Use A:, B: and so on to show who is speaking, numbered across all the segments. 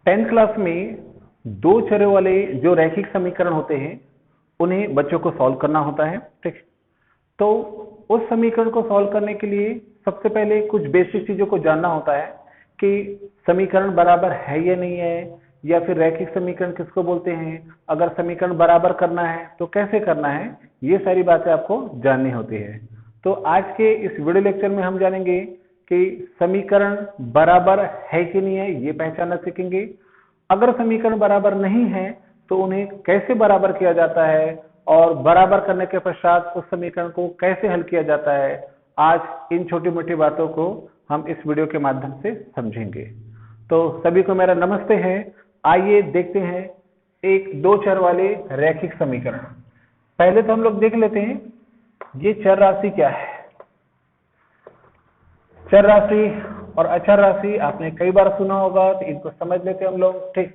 A: 10th class में दो चरों वाले जो रैखिक समीकरण होते हैं उन्हें बच्चों को सॉल्व करना होता है। ठीक, तो उस समीकरण को सॉल्व करने के लिए सबसे पहले कुछ बेसिक चीजों को जानना होता है कि समीकरण बराबर है या नहीं है, या फिर रैखिक समीकरण किसको बोलते हैं, अगर समीकरण बराबर करना है तो कैसे करना है, ये सारी बातें आपको जाननी होती है। तो आज के इस वीडियो लेक्चर में हम जानेंगे कि समीकरण बराबर है कि नहीं है, ये पहचानना सीखेंगे। अगर समीकरण बराबर नहीं है तो उन्हें कैसे बराबर किया जाता है और बराबर करने के पश्चात उस समीकरण को कैसे हल किया जाता है, आज इन छोटी मोटी बातों को हम इस वीडियो के माध्यम से समझेंगे। तो सभी को मेरा नमस्ते है। आइए देखते हैं एक दो चर वाले रैखिक समीकरण। पहले तो हम लोग देख लेते हैं ये चर राशि क्या है। चर राशि और अचर राशि आपने कई बार सुना होगा, तो इनको समझ लेते हैं हम लोग। ठीक,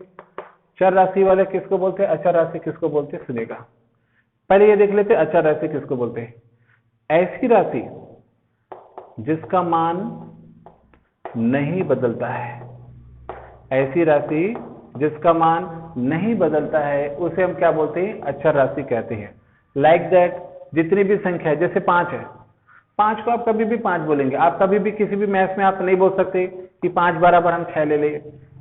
A: चर राशि वाले किसको बोलते हैं, अचर राशि किसको बोलते हैं, सुनेगा। पहले ये देख लेते हैं अचर राशि किसको बोलते हैं। ऐसी राशि जिसका मान नहीं बदलता है, ऐसी राशि जिसका मान नहीं बदलता है उसे हम क्या बोलते हैं, अचर राशि कहते हैं। लाइक दैट, जितनी भी संख्या है, जैसे 5 है, 5 को आप कभी भी 5 बोलेंगे। आप कभी भी किसी भी मैथ में आप नहीं बोल सकते कि 5 बराबर हम 6 ले ले,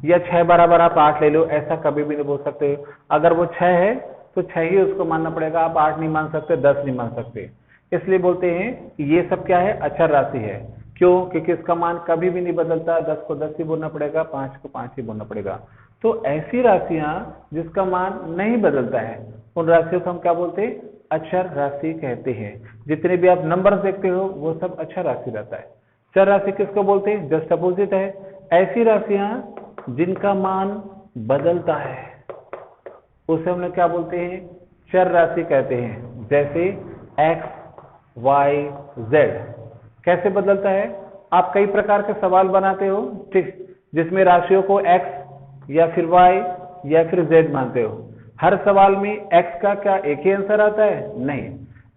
A: या 6 बराबर आप 8 ले लो, ऐसा कभी भी नहीं बोल सकते। अगर वो 6 है तो 6 ही उसको मानना पड़ेगा, आप 8 नहीं मान सकते, 10 नहीं मान सकते। इसलिए बोलते हैं कि ये सब क्या है, अचर राशि है। क्यों? क्योंकि इसका मान कभी भी नहीं बदलता। 10 को 10 ही बोलना पड़ेगा, 5 को 5 ही बोलना पड़ेगा। तो ऐसी राशियां जिसका मान नहीं बदलता है उन राशियों को हम क्या बोलते हैं, अचर राशि कहते हैं। जितने भी आप नंबर देखते हो वो सब अचर राशि रहता है। चर राशि किसको बोलते हैं, जस्ट अपोजिट है। ऐसी राशियां जिनका मान बदलता है उसे हम लोग क्या बोलते हैं, चर राशि कहते हैं। जैसे x, y, z कैसे बदलता है। आप कई प्रकार के सवाल बनाते हो, ठीक, जिसमें राशियों को x या फिर y या फिर z मानते हो। हर सवाल में x का क्या एक ही आंसर आता है? नहीं,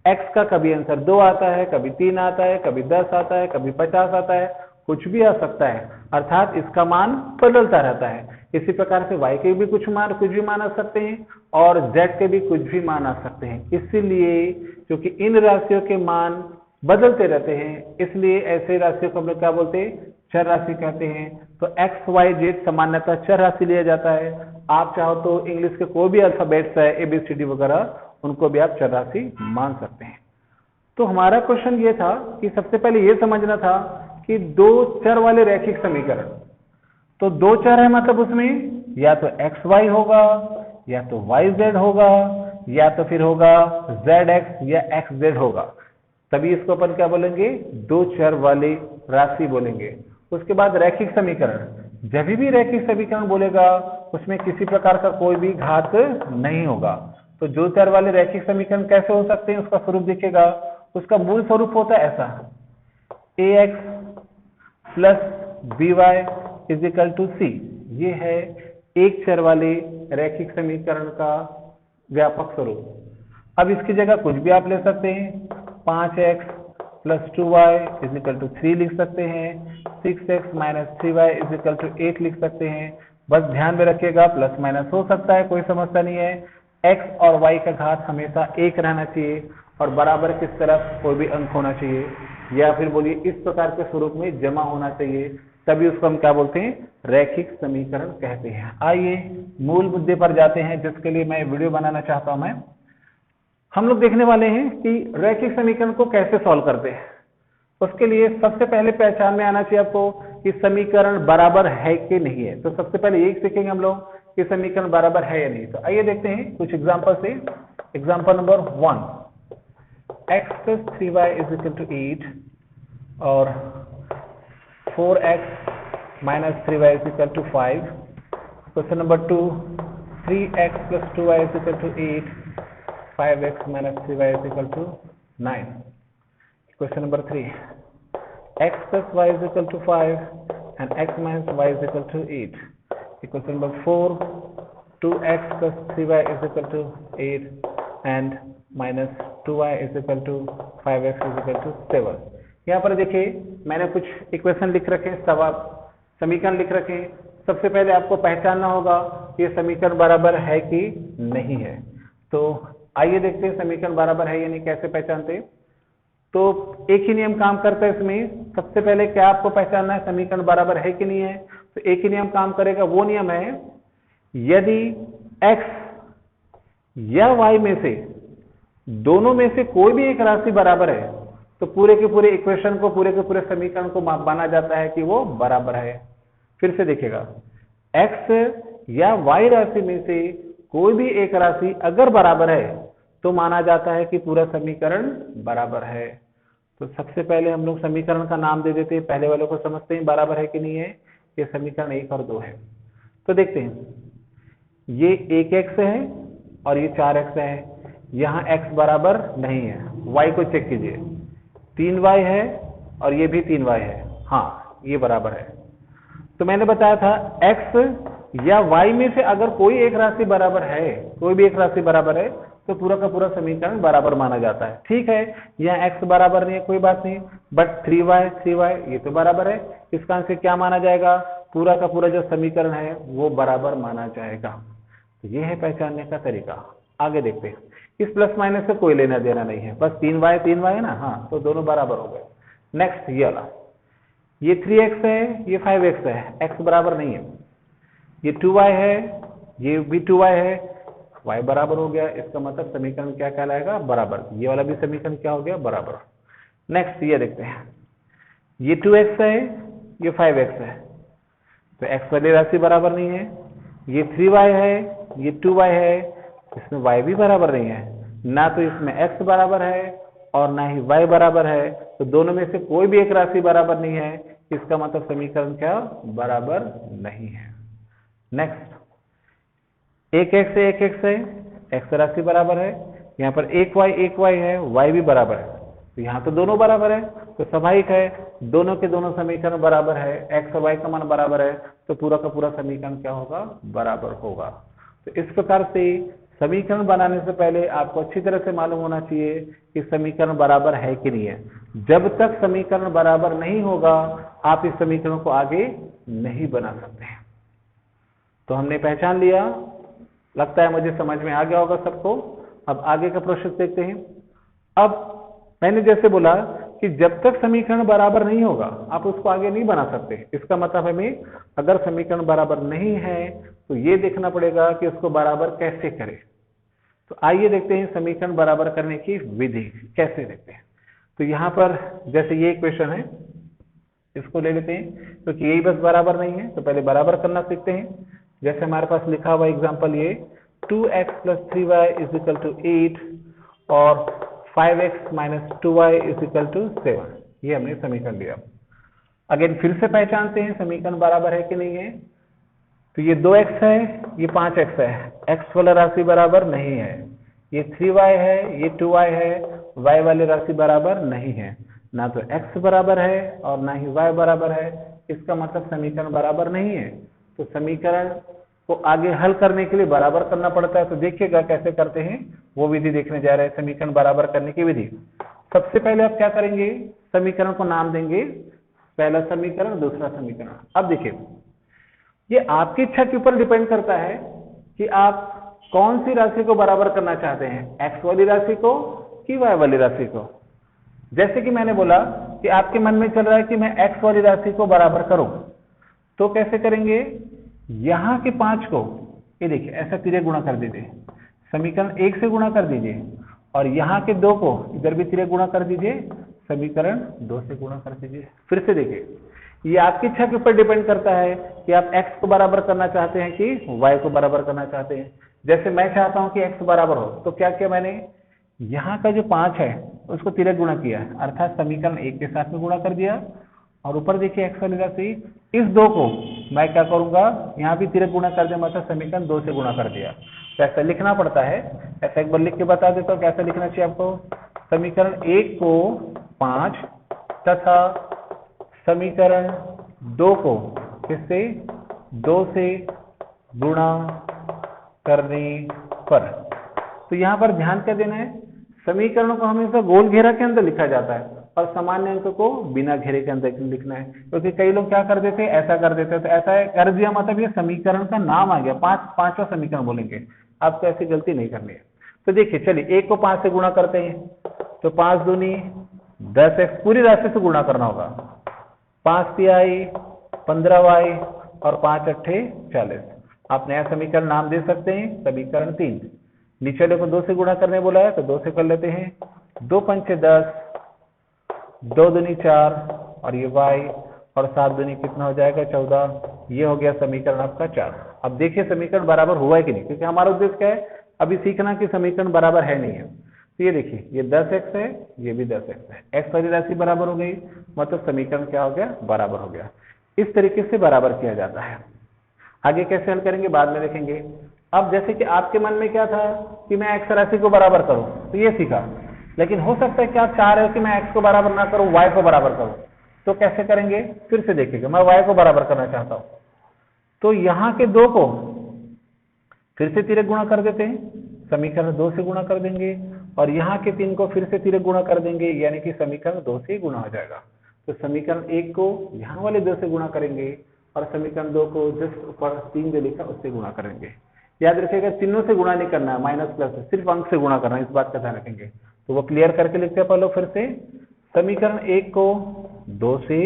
A: x का कभी आंसर 2 आता है, कभी 3 आता है, कभी 10 आता है, कभी 50 आता है, कुछ भी आ सकता है। अर्थात इसका मान बदलता रहता है। इसी प्रकार से y के भी कुछ भी मान आ सकते हैं और z के भी कुछ भी मान आ सकते हैं। इसीलिए क्योंकि इन राशियों के मान बदलते रहते हैं, इसलिए ऐसे राशियों को हम लोग क्या बोलते हैं, चर राशि कहते हैं। तो x, y, z सामान्यतः चर राशि लिया जाता है। आप चाहो तो इंग्लिश के कोई भी अल्फाबेट्स है, ABCD वगैरह, उनको भी आप चर राशि मान सकते हैं। तो हमारा क्वेश्चन ये था कि सबसे पहले ये समझना था कि दो चर वाले रैखिक समीकरण, तो दो चर है मतलब उसमें या तो x, y होगा, या तो y, z होगा, या तो फिर होगा z x या x z होगा। तभी इसको अपन क्या बोलेंगे, दो चर वाली राशि बोलेंगे। उसके बाद रैखिक समीकरण, जब भी रैखिक समीकरण बोलेगा उसमें किसी प्रकार का कोई भी घात नहीं होगा। तो दो चर वाले रैखिक समीकरण कैसे हो सकते हैं, उसका स्वरूप दिखेगा। उसका मूल स्वरूप होता है ऐसा, ax plus by is equal to c। ये है एक चर वाले रैखिक समीकरण का व्यापक स्वरूप। अब इसकी जगह कुछ भी आप ले सकते हैं, 5x plus 2y is equal to 3 लिख सकते हैं, 6x minus 3y is equal to 8 लिख सकते हैं। बस ध्यान में रखिएगा प्लस माइनस हो सकता है, कोई समस्या नहीं है। x और y का घात हमेशा 1 रहना चाहिए और बराबर किस तरफ कोई भी अंक होना चाहिए, या फिर बोलिए इस प्रकार के स्वरूप में जमा होना चाहिए, तभी उसको हम क्या बोलते हैं, रैखिक समीकरण कहते हैं। आइए मूल मुद्दे पर जाते हैं, जिसके लिए मैं वीडियो बनाना चाहता हूं। मैं हम लोग देखने वाले हैं कि रैखिक समीकरण को कैसे सॉल्व करते हैं। उसके लिए सबसे पहले पहचान में आना चाहिए आपको कि समीकरण बराबर है कि नहीं है। तो सबसे पहले यही सीखेंगे हम लोग कि समीकरण बराबर है या नहीं। तो आइए देखते हैं कुछ एग्जांपल से। Example number 1, x plus 3y is equal to 8 और 4x minus 3y is equal to 5. Question number 2, 3x plus 2y is equal to 8, 5x minus 3y is equal to 9. Question number 3, x plus y is equal to 5 and x minus y is equal to 8. Question number 4, 2x plus 3y is equal to 8 and minus 2y is equal to 5x is equal to 7. यहाँ पर देखिए मैंने कुछ equation लिख रखे, समीकरण लिख रखे। सबसे पहले आपको पहचानना होगा कि ये समीकरण बराबर है कि नहीं है। तो आइए देखते हैं समीकरण बराबर है या नहीं, कैसे पहचानते हैं। तो एक ही नियम काम करता है इसमें। सबसे पहले क्या आपको पहचानना है समीकरण बराबर है कि नहीं है। तो एक ही नियम काम करेगा, वो नियम है यदि x या y में से दोनों में से कोई भी एक राशि बराबर है तो पूरे के पूरे इक्वेशन को, पूरे के पूरे समीकरण को माना जाता है कि वो बराबर है। फिर से देखिएगा, x या y राशि में से कोई भी एक राशि अगर बराबर है तो माना जाता है कि पूरा समीकरण बराबर है। तो सबसे पहले हम लोग समीकरण का नाम दे देते हैं, पहले वालों को समझते हैं बराबर है कि नहीं है। ये समीकरण 1 और 2 है। तो देखते हैं, ये 1x है और ये 4x है। यहाँ x बराबर नहीं है, y को चेक कीजिए, 3y है और ये भी 3y है। हाँ, ये बराबर है। तो मैंने बताया था x या y में से अगर कोई एक राशि बराबर है, कोई भी एक राशि बराबर है तो पूरा का पूरा समीकरण बराबर माना जाता है। ठीक है, यहाँ x बराबर नहीं है, कोई बात नहीं, बट 3y ये तो बराबर है। इसका आंसर क्या माना जाएगा, पूरा का पूरा जो समीकरण है वो बराबर माना जाएगा। तो ये है पहचानने का तरीका। आगे देखते हैं, इस प्लस माइनस से कोई लेना देना नहीं है, बस 3y है ना। हाँ, तो दोनों बराबर हो गए। नेक्स्ट ये वाला, ये 3x है, ये 5x है, x बराबर नहीं है। ये 2y है, ये भी 2y है, y बराबर हो गया। इसका मतलब समीकरण क्या कहलाएगा, बराबर। ये वाला भी समीकरण क्या हो गया, बराबर। नेक्स्ट ये देखते हैं, ये 2x है, ये 5x है, तो x वाली राशि बराबर नहीं है। ये 3y है, ये 2y है, इसमें y भी बराबर नहीं है। ना तो इसमें x बराबर है और ना ही y बराबर है, तो दोनों में से कोई भी एक राशि बराबर नहीं है। इसका मतलब समीकरण क्या, बराबर नहीं है। नेक्स्ट, 1x से 1x है, x राशि बराबर है। यहाँ पर 1y है, y भी बराबर है, तो यहाँ तो दोनों बराबर है, तो स्वाभाविक है दोनों के दोनों समीकरण बराबर है। x और y का मान बराबर है, तो पूरा का पूरा समीकरण क्या होगा, बराबर होगा। तो इस प्रकार से समीकरण बनाने से पहले आपको अच्छी तरह से मालूम होना चाहिए कि समीकरण बराबर है कि नहीं है। जब तक समीकरण बराबर नहीं होगा आप इस समीकरण को आगे नहीं बना सकते। तो हमने पहचान लिया, लगता है मुझे समझ में आ गया होगा सबको। अब आगे का प्रोसेस देखते हैं। अब मैंने जैसे बोला कि जब तक समीकरण बराबर नहीं होगा आप उसको आगे नहीं बना सकते। इसका मतलब हमें अगर समीकरण बराबर नहीं है तो ये देखना पड़ेगा कि उसको बराबर कैसे करें। तो आइए देखते हैं समीकरण बराबर करने की विधि कैसे देखते हैं। तो यहाँ पर जैसे ये इक्वेशन है, इसको ले लेते हैं क्योंकि यही बस बराबर नहीं है, तो पहले बराबर करना सीखते हैं। जैसे हमारे पास लिखा हुआ एग्जाम्पल ये 2x + 3y = 8 और 5x - 2y = 7, ये हमने समीकरण दिया। अगेन फिर से पहचानते हैं समीकरण बराबर है कि नहीं है। तो ये 2x है, ये 5x है, x वाला राशि बराबर नहीं है। ये 3y है, ये 2y है, y वाली राशि बराबर नहीं है। ना तो x बराबर है और ना ही y बराबर है। इसका मतलब समीकरण बराबर नहीं है। तो समीकरण को आगे हल करने के लिए बराबर करना पड़ता है। तो देखिएगा कैसे करते हैं, वो विधि देखने जा रहे हैं, समीकरण बराबर करने की विधि। सबसे पहले आप क्या करेंगे, समीकरण को नाम देंगे, पहला समीकरण, दूसरा समीकरण। अब देखिए, ये आपकी इच्छा के ऊपर डिपेंड करता है कि आप कौन सी राशि को बराबर करना चाहते हैं, x वाली राशि को कि y वाली राशि को। जैसे कि मैंने बोला कि आपके मन में चल रहा है कि मैं x वाली राशि को बराबर करूं, तो कैसे करेंगे, यहां के 5 को, ये देखिए ऐसा तिरक गुणा कर दीजिए, समीकरण 1 से गुणा कर दीजिए, और यहाँ के 2 को इधर भी तिरक गुणा कर दीजिए, समीकरण 2 से गुणा कर दीजिए। फिर से देखिए, ये आपकी इच्छा के ऊपर डिपेंड करता है कि आप x को बराबर करना चाहते हैं कि y को बराबर करना चाहते हैं। जैसे मैं चाहता हूं कि x बराबर हो, तो क्या किया मैंने, यहाँ का जो 5 है उसको तिरक गुणा किया, अर्थात समीकरण 1 के साथ में गुणा कर दिया, और ऊपर देखिए x वाली राशि, इस 2 को मैं क्या करूंगा, यहाँ भी तिरक गुणा कर दिया, मतलब समीकरण 2 से गुणा कर दिया। तो ऐसा लिखना पड़ता है। ऐसा एक बार लिख के बता देता हूँ कैसा लिखना चाहिए आपको। समीकरण 1 को 5 तथा समीकरण 2 को किससे, 2 से गुणा करने पर। तो यहाँ पर ध्यान क्या देना है, समीकरणों को हमेशा गोल घेरा के अंदर लिखा जाता है, और सामान्य अंक को बिना घेरे के अंदर लिखना है, क्योंकि कई लोग क्या कर देते हैं, ऐसा कर देते हैं। तो ऐसा है कर दिया मतलब ये समीकरण का नाम आ गया, पांचवा समीकरण बोलेंगे, आपको ऐसी गलती नहीं करनी है। तो देखिए चलिए 1 को 5 से गुणा करते हैं, तो 5 दूनी 10x, पूरी राशि से गुणा करना होगा, 5 तिहाई 15y और 5 अट्ठे 40। आप नया समीकरण नाम दे सकते हैं समीकरण 3। नीचे वाले को 2 से गुणा करने बोला है तो 2 से कर लेते हैं, 2 पंचे 10, 2 दूनी 4 और ये y और 7 दूनी कितना हो जाएगा 14। ये हो गया समीकरण आपका 4। अब देखिए समीकरण बराबर हुआ है कि नहीं, क्योंकि हमारा उद्देश्य क्या है अभी सीखना कि समीकरण बराबर है नहीं है। तो ये देखिए ये 10x है, ये भी 10x है, x वाली राशि बराबर हो गई, मतलब समीकरण क्या हो गया, बराबर हो गया। इस तरीके से बराबर किया जाता है। आगे कैसे हल करेंगे बाद में देखेंगे। अब जैसे कि आपके मन में क्या था कि मैं x राशि को बराबर करूं, तो ये सीखा, लेकिन हो सकता है कि आप चाह रहे हो कि मैं x को बराबर ना करूं, y को बराबर करूं। तो कैसे करेंगे, फिर से देखिएगा, मैं y को बराबर करना चाहता हूं, तो यहाँ के 2 को फिर से तिर्यक गुणा कर देते हैं, समीकरण 2 से गुणा कर देंगे, और यहाँ के 3 को फिर से तिर्यक गुणा कर देंगे, यानी कि समीकरण 2 से गुणा हो जाएगा। तो समीकरण 1 को यहाँ वाले 2 से गुणा करेंगे और समीकरण 2 को जस्ट ऊपर 3 जो लिखा उससे गुणा करेंगे। याद रखिएगा चिन्हों से गुणा नहीं करना है, माइनस प्लस सिर्फ अंक से गुणा करना है, इस बात का ध्यान रखेंगे। तो वो क्लियर करके लिखते हैं पहले फिर से, समीकरण 1 को 2 से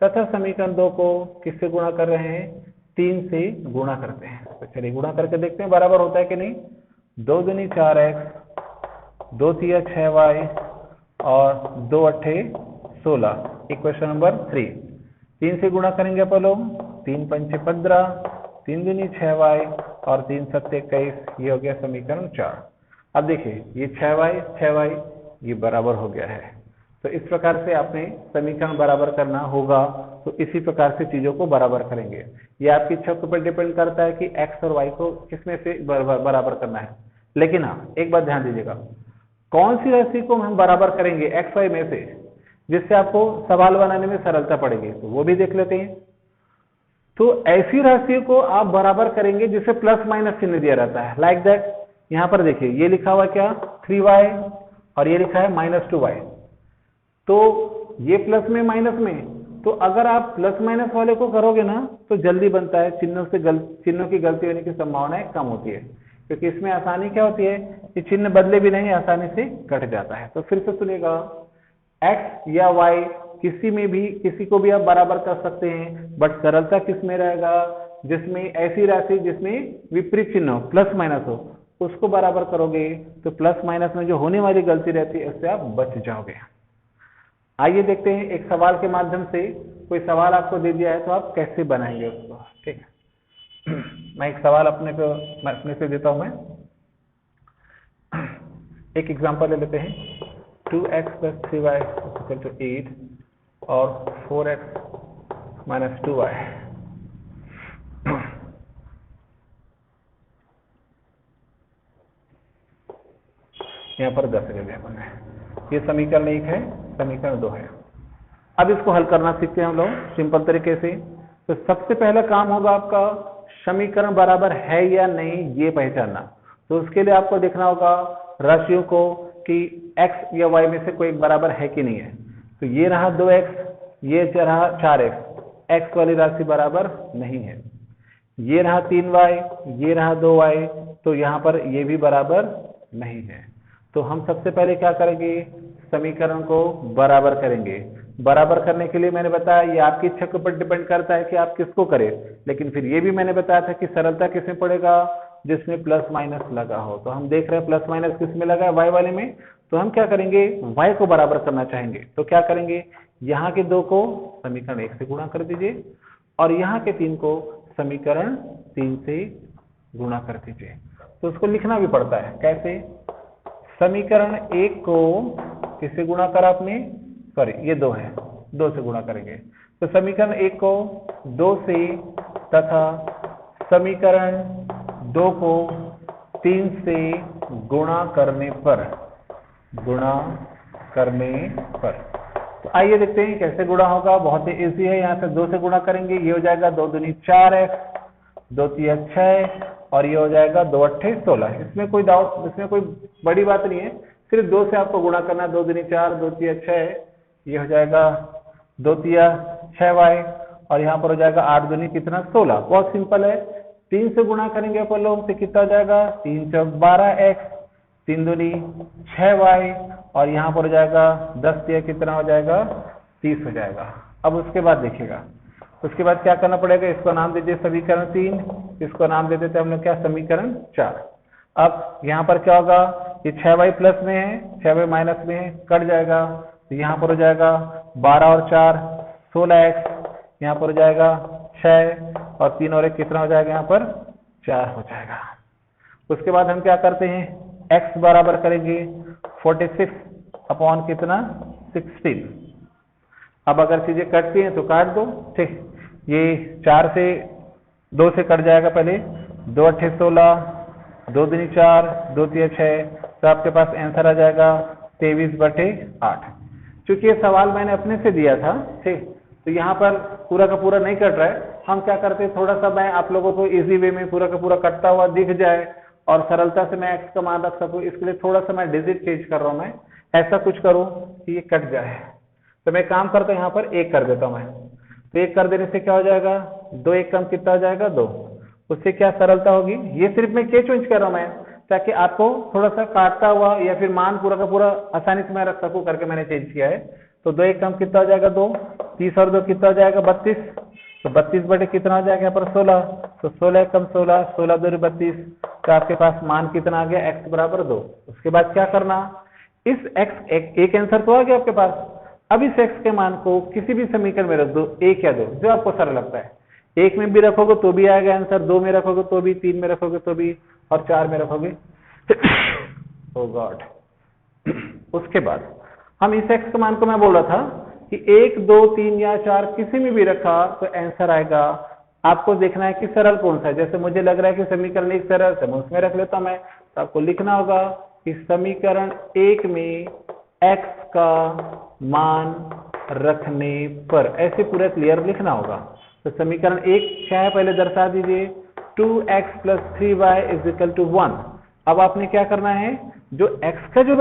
A: तथा समीकरण 2 को किससे गुणा कर रहे हैं, 3 से गुणा करते हैं। तो चलिए गुणा करके देखते हैं बराबर होता है कि नहीं। 2 दूनी 4x, 2 तिया 6y और 2 अट्ठे 16, इक्वेशन नंबर 3। 3 से गुणा करेंगे अपन लोग, 3 पंचे 15, 3 दूनी 6y और 3 सत्ते 21, ये हो गया समीकरण 4। अब देखिए ये 6y ये बराबर हो गया है। तो इस प्रकार से आपने समीकरण बराबर करना होगा, तो इसी प्रकार से चीजों को बराबर करेंगे। ये आपकी इच्छा के ऊपर डिपेंड करता है कि x और y को किसमें से बराबर करना है। लेकिन हाँ एक बात ध्यान दीजिएगा, कौन सी राशि को हम बराबर करेंगे x y में से, जिससे आपको सवाल बनाने में सरलता पड़ेगी, तो वो भी देख लेते हैं। तो ऐसी राशि को आप बराबर करेंगे जिसे प्लस माइनस चिन्ह दिया रहता है, लाइक दैट। यहाँ पर देखिए ये लिखा हुआ क्या 3y और ये लिखा है -2y, तो ये प्लस में माइनस में, तो अगर आप प्लस माइनस वाले को करोगे ना तो जल्दी बनता है, चिन्हों की गलती होने की संभावनाएं कम होती है, क्योंकि इसमें आसानी क्या होती है कि चिन्ह बदले भी नहीं, आसानी से कट जाता है। तो फिर से सुनिएगा, x या y किसी को भी आप बराबर कर सकते हैं, बट सरलता किस में रहेगा, जिसमें ऐसी राशि जिसमें विपरीत चिन्ह हो, प्लस माइनस हो, उसको बराबर करोगे तो प्लस माइनस में जो होने वाली गलती रहती है उससे आप बच जाओगे। आइए देखते हैं एक सवाल के माध्यम से, कोई सवाल आपको दे दिया है तो आप कैसे बनाएंगे उसको। ठीक है, मैं एक सवाल अपने से देता हूं। मैं एक एग्जांपल ले लेते हैं, 2x + 3y = 8 और 4x - 2y। यहाँ पर 10 ले लिया मैंने। ये समीकरण 1 है, समीकरण 2 है। अब इसको हल करना सीखते हैं हम लोग सिंपल तरीके से। तो सबसे पहला काम होगा आपका समीकरण बराबर है या नहीं ये पहचानना। तो उसके लिए आपको देखना होगा राशियों को कि x या y में से कोई एक बराबर है कि नहीं है। तो ये रहा 2x, ये रहा 4x, x वाली राशि बराबर नहीं है। ये रहा 3y, ये रहा 2y, तो यहाँ पर ये भी बराबर नहीं है। तो हम सबसे पहले क्या करेंगे, समीकरण को बराबर करेंगे। बराबर करने के लिए मैंने बताया ये आपकी इच्छा के ऊपर डिपेंड करता है कि आप किसको करें, लेकिन फिर ये भी मैंने बताया था कि सरलता किसमें पड़ेगा, जिसमें प्लस माइनस लगा हो। तो हम देख रहे हैं प्लस माइनस किसमें लगा है, y वाले में। तो हम क्या करेंगे, y को बराबर करना चाहेंगे। तो क्या करेंगे, यहाँ के 2 को समीकरण 1 से गुणा कर दीजिए और यहाँ के 3 को समीकरण 3 से गुणा कर दीजिए। तो उसको लिखना भी पड़ता है, कैसे, समीकरण 1 को किससे गुणा करा आपने, सॉरी ये 2 है, 2 से गुणा करेंगे। तो समीकरण 1 को 2 से तथा समीकरण 2 को 3 से गुणा करने पर तो आइए देखते हैं कैसे गुणा होगा। बहुत ही इजी है, यहाँ से 2 से गुणा करेंगे, ये हो जाएगा 2 दूनी 4x, 2 तिया 6 और ये हो जाएगा 2 अट्ठे 16। इसमें कोई डाउट, इसमें कोई बड़ी बात नहीं है, सिर्फ 2 से आपको गुणा करना है। 2 दूनी 4, 2 तिया 6, ये हो जाएगा 2 तिया 6y, और यहाँ पर हो जाएगा 8 दूनी कितना 16। बहुत सिंपल है, 3 से गुणा करेंगे अपन लोग तो कितना हो जाएगा 3 चौक 12x, 3 दूनी 6y, और यहाँ पर हो जाएगा 10 तिया कितना हो जाएगा 30 हो जाएगा। अब उसके बाद देखिएगा, उसके बाद क्या करना पड़ेगा, इसको नाम दे दिए समीकरण 3, इसको नाम दे देते हम लोग क्या समीकरण 4। अब यहाँ पर क्या होगा, ये 6y प्लस में है 6y माइनस में है, कट जाएगा, तो यहाँ पर हो जाएगा 12 और 4 16x, यहाँ पर हो जाएगा 6 और 3 और 1 कितना हो जाएगा यहाँ पर 4 हो जाएगा। उसके बाद हम क्या करते हैं, x बराबर करेंगे 46 अपॉन कितना 16। अब अगर चीजें कटती हैं तो काट दो, ठीक। ये 4 से 2 से कट जाएगा, पहले 2 अट्ठे 16, 2 दूनी 4, 2 तिया 6, तो आपके पास आंसर आ जाएगा 23/8। क्योंकि ये सवाल मैंने अपने से दिया था, ठीक, तो यहाँ पर पूरा का पूरा नहीं कट रहा है। हम क्या करते हैं, थोड़ा सा मैं आप लोगों को इजी वे में पूरा का पूरा कटता हुआ दिख जाए और सरलता से मैं x का मान रख सकूं, इसके लिए थोड़ा सा मैं डिजिट चेंज कर रहा हूं। मैं ऐसा कुछ करूं कि ये कट जाए, तो मैं काम करता हूं यहाँ पर 1 कर देता हूं मैं, तो 1 कर देने से क्या हो जाएगा 2 1 कम कितना हो जाएगा 2, उससे क्या सरलता होगी। ये सिर्फ मैं क्या चेंज कर रहा हूं मैं, ताकि आपको थोड़ा सा काटता हुआ या फिर मान पूरा का पूरा आसानी से मैं रख सकूं करके मैंने चेंज किया है। तो 2 1 कम कितना हो जाएगा 2, 30 और 2 कितना हो जाएगा 32, तो 32 बटे कितना हो जाएगा यहाँ पर 16, तो 16 कम 16, 16 2 32, तो आपके पास मान कितना आ गया x बराबर 2। उसके बाद क्या करना, इस x एक आंसर तो आ गया आपके पास। अब इस x के मान को किसी भी समीकरण में रख दो, 1 या 2 जो आपको सरल लगता है। 1 में भी रखोगे तो भी आएगा आंसर, 2 में रखोगे तो भी, 3 में रखोगे तो भी, और 4 में रखोगे ओ गॉड। उसके बाद हम इस x के मान को मैं बोल रहा था कि 1 2 3 या 4 किसी में भी रखा तो आंसर आएगा। आपको देखना है कि सरल कौन सा है। जैसे मुझे लग रहा है कि समीकरण 1 सरल है, मैं उसमें रख लेता हूं। मैं तो आपको लिखना होगा कि समीकरण 1 में x का मान रखने पर, ऐसे पूरा क्लियर लिखना होगा। तो समीकरण 1 क्या है पहले दर्शा दीजिए, 2x + 3y = 1। अब आपने क्या करना है, जो x का जो